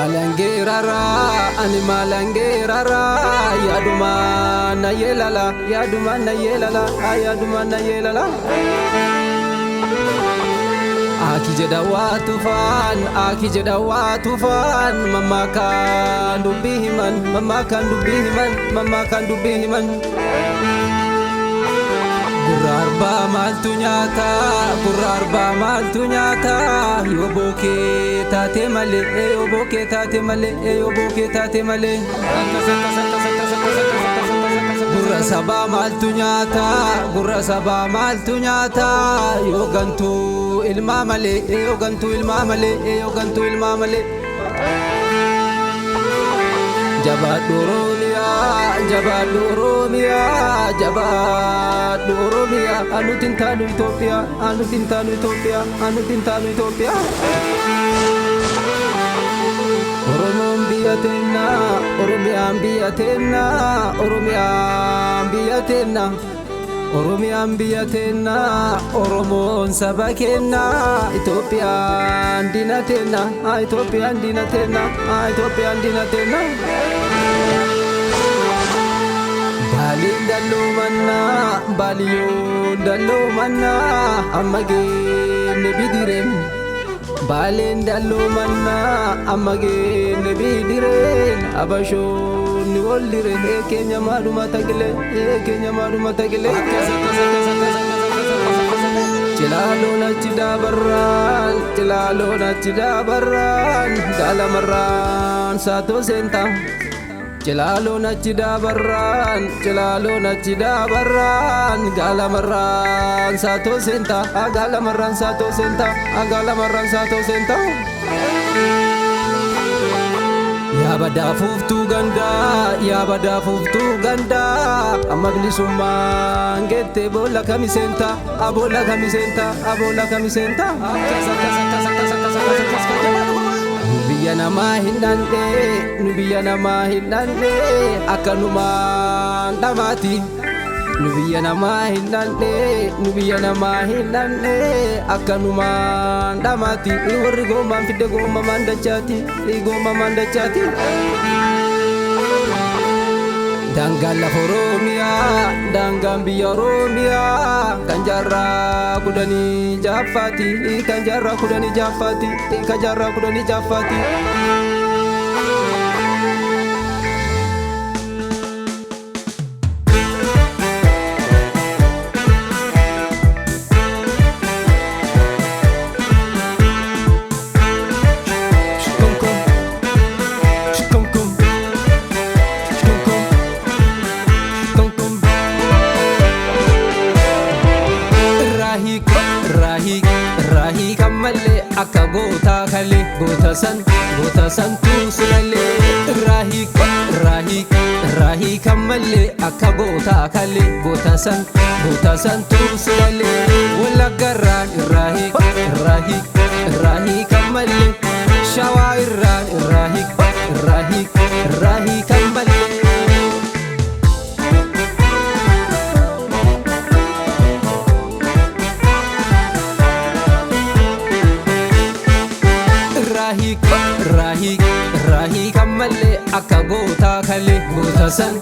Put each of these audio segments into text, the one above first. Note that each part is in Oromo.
Malangirara, ani malangirara, yaduma na yelala, yaduma na yelala, yaduma na yelala. Aki jeda watufan, aki jeda watufan, mama kan dubihiman, mama kan dubihiman, mama kan dubihiman. Gurarba maltu nyata, gurarba maltu nyata, yo boke tate male, yo boke tate male, yo boke tate male. Gurra saba maltu nyata, gurra saba maltu nyata, yo gantu ilma male, yo gantu ilma male, yo gantu ilma male. Jabat Oromia, Jabat Oromia, Jabat Oromia, anu tintanu Ethiopia, anu tintanu Ethiopia, anu tintanu Ethiopia. Oromon biyatenna, Oromiyan biyatenna, Oromiyan biyatenna, Oromiyan biyatenna, Oromon saba kenna, Ethiopian dinatenna, Ethiopian dinatenna, Ethiopian dinatenna. Balin dalu manna, baliyun dalu manna, amage ne bidiren. Balin dalu manna, amage ne bidiren. Abasho ni wollire, Kenya maduma tagile, Kenya maduma tagile. Cilalo na cidabaran, cilalo na cidabaran, dalamaran satu sentang. Cilalo na cidabaran, cilalo na cidabaran, galamaran satu senta, galamaran satu senta, galamaran satu senta. Ya bada fuftu ganda, ya bada fuftu ganda, amma bilisumma ngete bola kami senta, abola kami senta, abola kami senta. Nubiya nama hindande, nubiya nama hindande, akanuman damati. Nubiya nama hindande, nubiya nama hindande, akanuman damati. Iwari goma fide goma mandachati, goma mandachati. Dangala Oromia, dangambiya Oromia, kanjara kudani jafati, kanjara kudani jafati, kanjara kudani jafati. Rahi kamalle akka goota kale goota san tuusulale. Rahi kamalle akka goota kale goota san tuusulale. Walla garraan rahi kamalle shawaa irraan rahi kamalle. Rahi kamalle akka goota kale goota san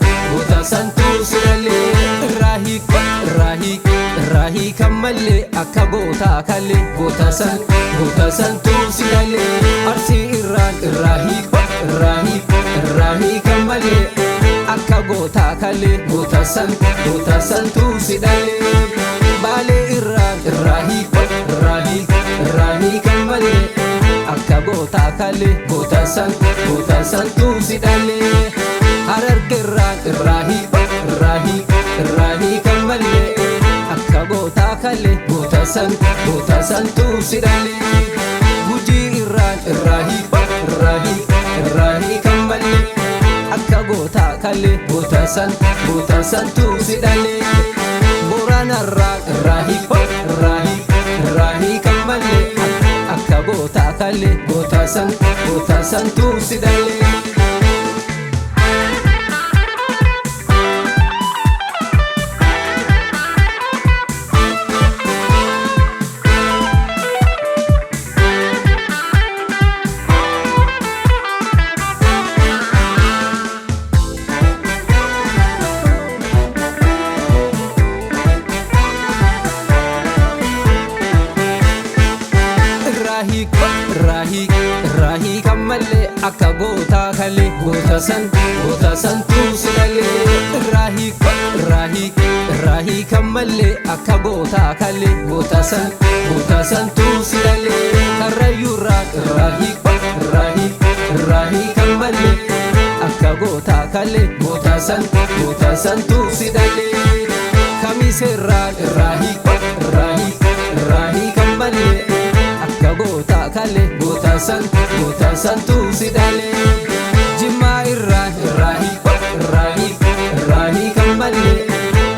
tuusulale. Rahi kamalle akka goota kale goota san tuusulale. Arsi irraan rahi kamalle akka goota kale goota san tuusulale. Baale irraan rahi kamalle akka goota kale goota san tuusidale. Harargerraan rahi kamalle akka goota kale goota san tuusidale. Gujii irraan rahi kamalle akka goota kale goota san tuusidale. Boranarraan rahi kamalle akka goota kale goota san tuusidale. akka gootaa kalee goota santuu si dhalee irraa hiikan mallee akka gootaa kalee goota santuu si dhalee karrayyuurraa irraa hiikan mallee akka gootaa kalee goota santuu si dhalee kamiseerraan irraa hiikan mallee akka gootaa kalee goota santuu si dhalee jimmaa irraa hiikan mallee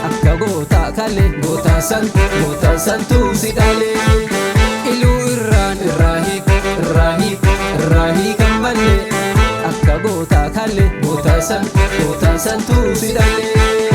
akka gootaa kalee goota santuu si dhalee iluu irraa hiikan mallee akka gootaa kalee goota santuu si dhalee.